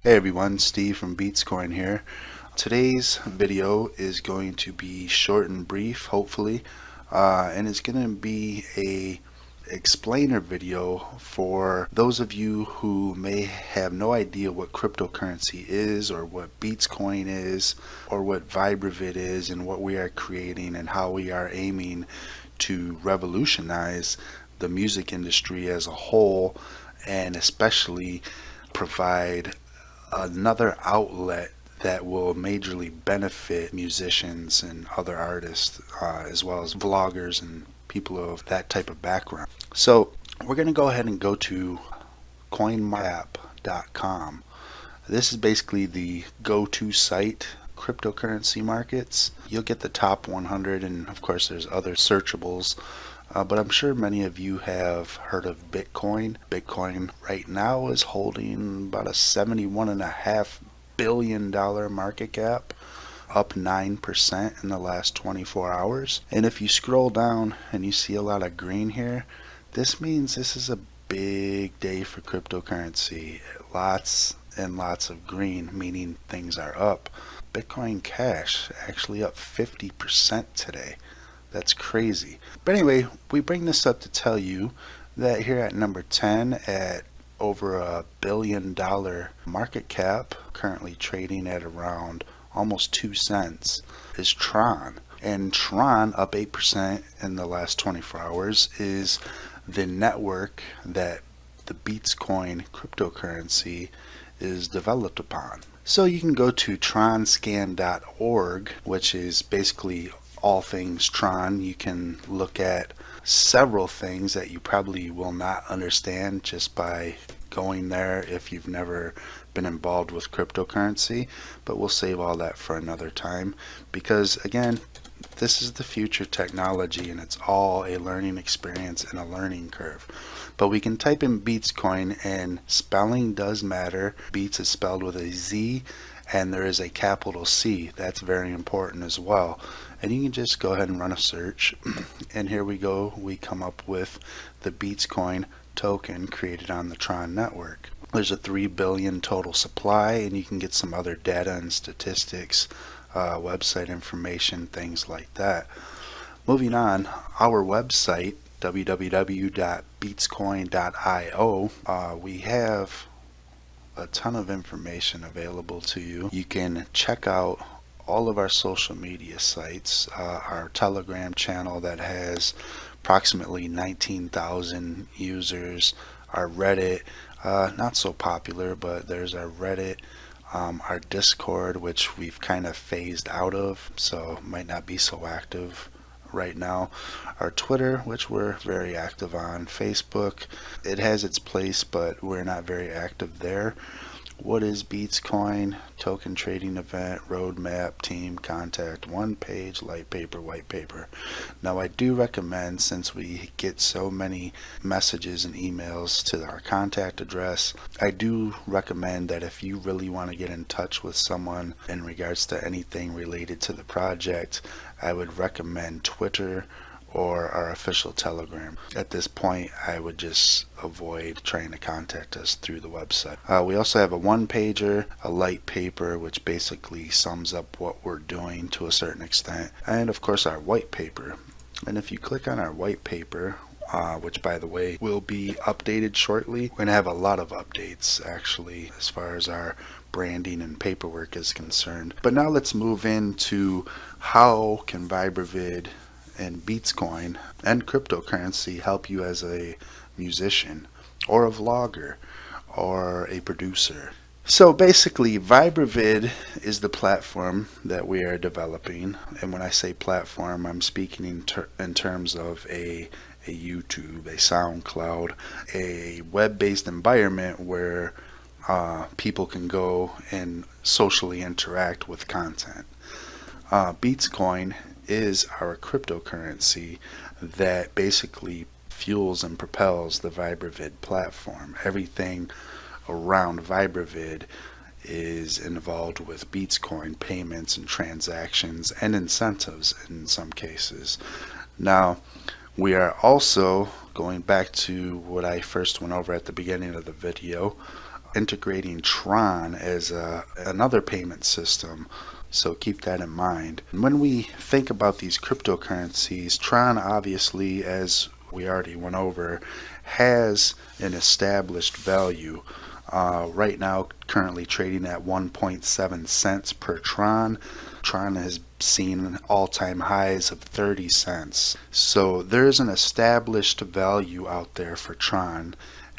Hey everyone, Steve from BeatzCoin here. Today's video is going to be short and brief, hopefully, and it's going to be a explainer video for those of you who may have no idea what cryptocurrency is, or what BeatzCoin is, or what VibraVid is, and what we are creating and how we are aiming to revolutionize the music industry as a whole, and especially provide another outlet that will majorly benefit musicians and other artists, as well as vloggers and people of that type of background. So we're going to go ahead and go to coinmarketcap.com. This is basically the go-to site cryptocurrency markets. You'll get the top 100, and of course there's other searchables. But I'm sure many of you have heard of Bitcoin. Bitcoin right now is holding about a $71.5 billion market cap, up 9% in the last 24 hours. And if you scroll down and you see a lot of green here, this means this is a big day for cryptocurrency. Lots and lots of green, meaning things are up. Bitcoin Cash actually up 50% today. That's crazy. But anyway, we bring this up to tell you that here at number 10 at over $1 billion market cap, currently trading at around almost 2 cents, is Tron. And Tron, up 8% in the last 24 hours, is the network that the BeatzCoin cryptocurrency is developed upon. So you can go to tronscan.org, which is basically all things Tron. You can look at several things that you probably will not understand just by going there if you've never been involved with cryptocurrency, but we'll save all that for another time, because again, this is the future technology and it's all a learning experience and a learning curve. But we can type in BeatzCoin, and spelling does matter. Beats is spelled with a Z, and there is a capital C. That's very important as well. And you can just go ahead and run a search, and here we go. We come up with the BeatzCoin token created on the Tron network. There's a 3 billion total supply, and you can get some other data and statistics, website information, things like that. Moving on, our website, www.beatzcoin.io, we have a ton of information available to you. You can check out all of our social media sites, our Telegram channel that has approximately 19,000 users, our Reddit, not so popular, but there's our Reddit, our Discord, which we've kind of phased out of, so might not be so active right now, our Twitter, which we're very active on, Facebook, it has its place, but we're not very active there. What is BeatzCoin? Token trading event, roadmap, team, contact, one page, light paper, white paper. Now I do recommend, since we get so many messages and emails to our contact address, I do recommend that if you really want to get in touch with someone in regards to anything related to the project, I would recommend Twitter or our official Telegram. At this point, I would just avoid trying to contact us through the website. We also have a one-pager, a light paper, which basically sums up what we're doing to a certain extent, and of course our white paper. And if you click on our white paper, which by the way will be updated shortly, we're going to have a lot of updates actually as far as our branding and paperwork is concerned. But now let's move into how can VibraVid and BeatzCoin and cryptocurrency help you as a musician or a vlogger or a producer. So basically, VibraVid is the platform that we are developing, and when I say platform, I'm speaking in terms of a YouTube, a SoundCloud, a web-based environment where people can go and socially interact with content. BeatzCoin is our cryptocurrency that basically fuels and propels the VibraVid platform. Everything around VibraVid is involved with BeatzCoin payments and transactions and incentives in some cases. Now, we are also going back to what I first went over at the beginning of the video, integrating Tron as another payment system. So keep that in mind. And when we think about these cryptocurrencies, Tron obviously, as we already went over, has an established value. Right now, currently trading at 1.7 cents per Tron. Tron has seen all-time highs of 30 cents. So there's an established value out there for Tron,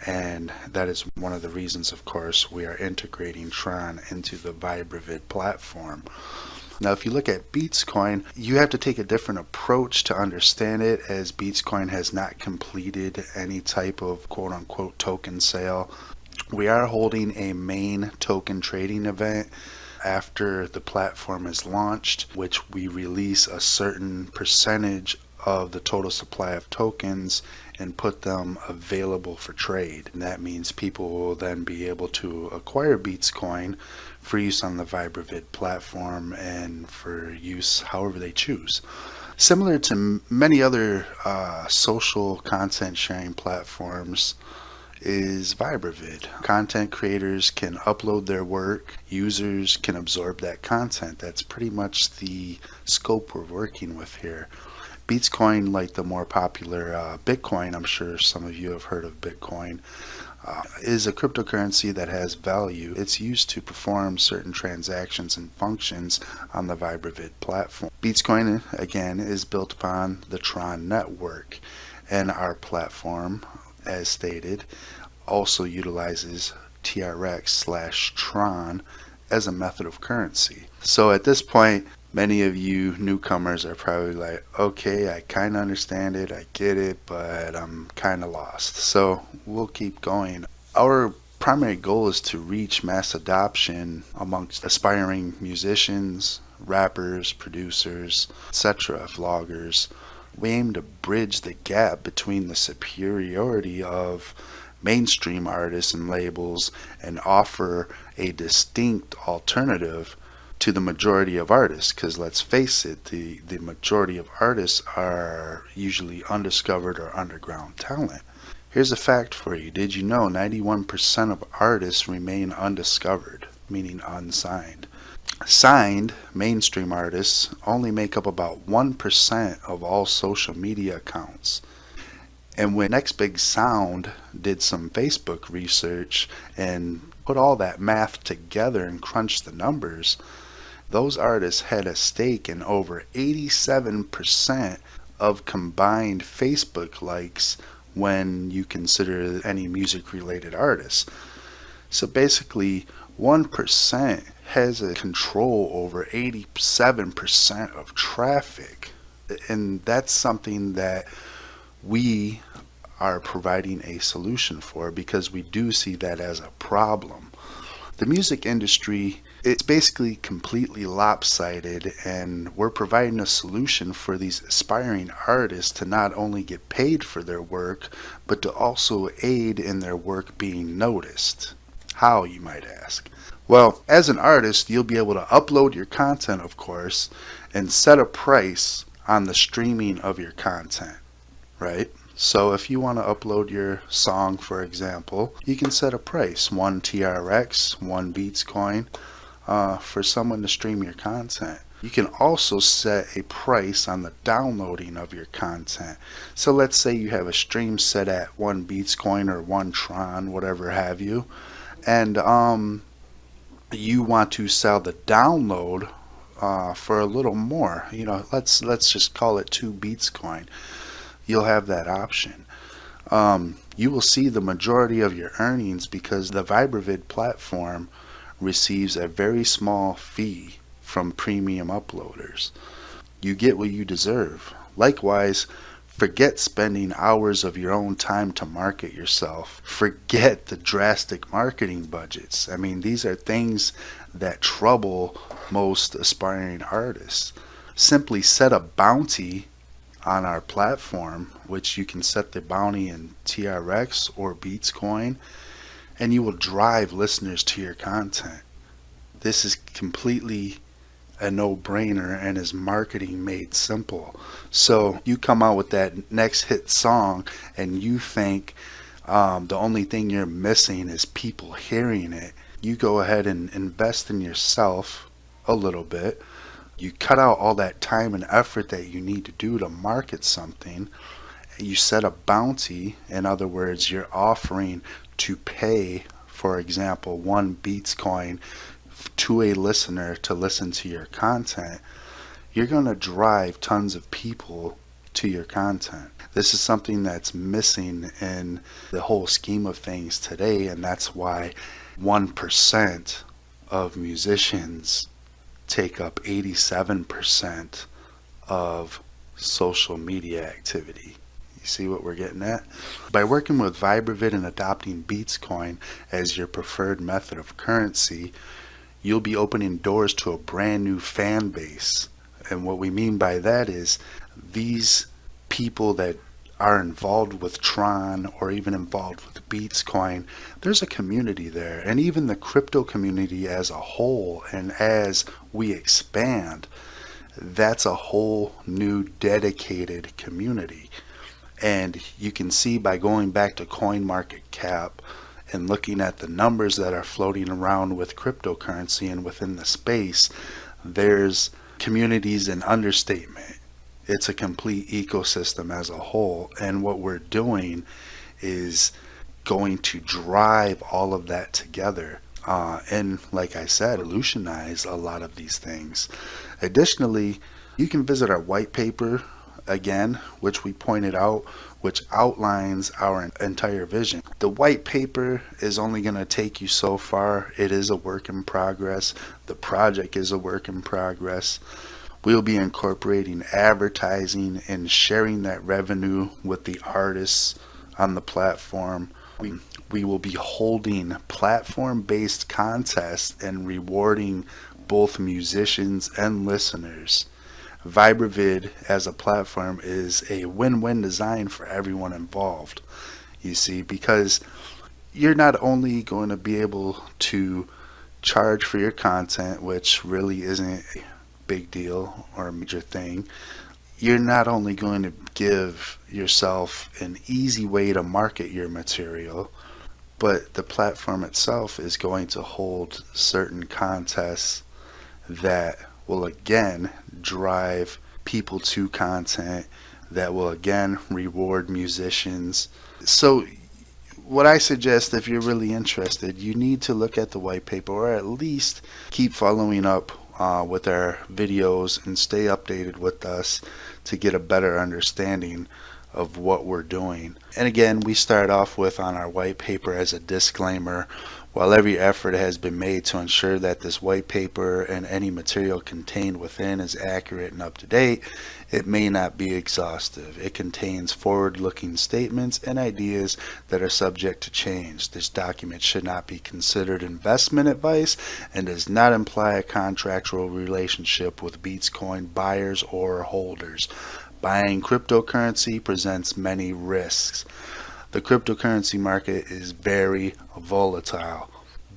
and that is one of the reasons, of course, we are integrating Tron into the VibraVid platform. Now, if you look at BeatzCoin, you have to take a different approach to understand it, as BeatzCoin has not completed any type of quote-unquote token sale. We are holding a main token trading event after the platform is launched, which we release a certain percentage of the total supply of tokens and put them available for trade. And that means people will then be able to acquire BeatzCoin for use on the VibraVid platform and for use however they choose. Similar to many other social content sharing platforms is VibraVid. Content creators can upload their work, users can absorb that content. That's pretty much the scope we're working with here. BeatzCoin, like the more popular Bitcoin, I'm sure some of you have heard of Bitcoin, is a cryptocurrency that has value. It's used to perform certain transactions and functions on the VibraVid platform. BeatzCoin, again, is built upon the Tron network, and our platform, as stated, also utilizes TRX/Tron as a method of currency. So at this point, many of you newcomers are probably like, okay, I kind of understand it, I get it, but I'm kind of lost. So we'll keep going. Our primary goal is to reach mass adoption amongst aspiring musicians, rappers, producers, etc., vloggers. We aim to bridge the gap between the superiority of mainstream artists and labels and offer a distinct alternative to the majority of artists, because let's face it, the majority of artists are usually undiscovered or underground talent. Here's a fact for you. Did you know 91% of artists remain undiscovered, meaning unsigned? Signed mainstream artists only make up about 1% of all social media accounts. And when Next Big Sound did some Facebook research and put all that math together and crunched the numbers, those artists had a stake in over 87% of combined Facebook likes when you consider any music related artists. So basically 1% has a control over 87% of traffic, and that's something that we are providing a solution for, because we do see that as a problem. The music industry, it's basically completely lopsided, and we're providing a solution for these aspiring artists to not only get paid for their work, but to also aid in their work being noticed. How, you might ask? Well, as an artist, you'll be able to upload your content, of course, and set a price on the streaming of your content, right? So if you want to upload your song, for example, you can set a price, 1 TRX, 1 BeatzCoin, for someone to stream your content. You can also set a price on the downloading of your content. So let's say you have a stream set at 1 BeatzCoin or 1 Tron, whatever have you, and you want to sell the download for a little more. You know, let's just call it 2 BeatzCoin. You'll have that option. You will see the majority of your earnings because the VibraVid platform receives a very small fee from premium uploaders. You get what you deserve. Likewise, forget spending hours of your own time to market yourself. Forget the drastic marketing budgets. I mean, these are things that trouble most aspiring artists. Simply set a bounty on our platform, which you can set the bounty in TRX or BeatzCoin, and you will drive listeners to your content. This is completely a no-brainer and is marketing made simple. So you come out with that next hit song and you think The only thing you're missing is people hearing it. You go ahead and invest in yourself a little bit. You cut out all that time and effort that you need to do to market something. You set a bounty. In other words, you're offering to pay, for example, one BeatzCoin to a listener to listen to your content. You're going to drive tons of people to your content. This is something that's missing in the whole scheme of things today, and that's why 1% of musicians take up 87% of social media activity. You see what we're getting at? By working with VibraVid and adopting BeatzCoin as your preferred method of currency, you'll be opening doors to a brand new fan base. And what we mean by that is these people that are involved with Tron or even involved with BeatzCoin, there's a community there. And even the crypto community as a whole, and as we expand, that's a whole new dedicated community. And you can see by going back to CoinMarketCap and looking at the numbers that are floating around with cryptocurrency and within the space, there's communities in understatement. It's a complete ecosystem as a whole, and what we're doing is going to drive all of that together and, like I said, revolutionize a lot of these things. Additionally, you can visit our white paper again, which we pointed out, which outlines our entire vision. The white paper is only going to take you so far. It is a work in progress. The project is a work in progress. We'll be incorporating advertising and sharing that revenue with the artists on the platform. We will be holding platform-based contests and rewarding both musicians and listeners. VibraVid as a platform is a win-win design for everyone involved. You see, because you're not only going to be able to charge for your content, which really isn't a big deal or a major thing. You're not only going to give yourself an easy way to market your material, but the platform itself is going to hold certain contests that will again drive people to content, that will again reward musicians. So what I suggest, if you're really interested, you need to look at the white paper, or at least keep following up with our videos and stay updated with us to get a better understanding of what we're doing. And again, we start off with on our white paper as a disclaimer, while every effort has been made to ensure that this white paper and any material contained within is accurate and up to date, it may not be exhaustive. It contains forward-looking statements and ideas that are subject to change. This document should not be considered investment advice and does not imply a contractual relationship with BeatzCoin buyers or holders. Buying cryptocurrency presents many risks. The cryptocurrency market is very volatile.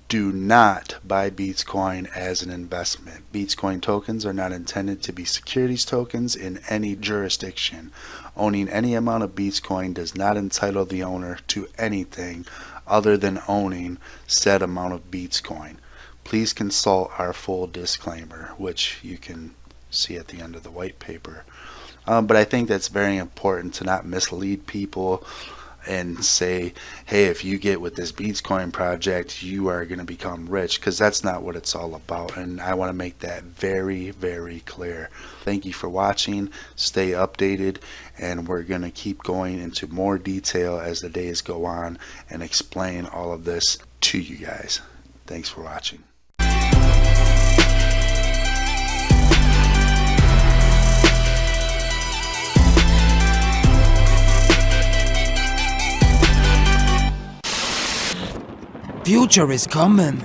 Do not buy BeatzCoin as an investment. BeatzCoin tokens are not intended to be securities tokens in any jurisdiction. Owning any amount of BeatzCoin does not entitle the owner to anything other than owning said amount of BeatzCoin. Please consult our full disclaimer, which you can see at the end of the white paper. But I think that's very important to not mislead people and say, hey, if you get with this BeatzCoin project, you are going to become rich, because that's not what it's all about. And I want to make that very, very clear. Thank you for watching. Stay updated, and we're going to keep going into more detail as the days go on and explain all of this to you guys. Thanks for watching. Future is coming.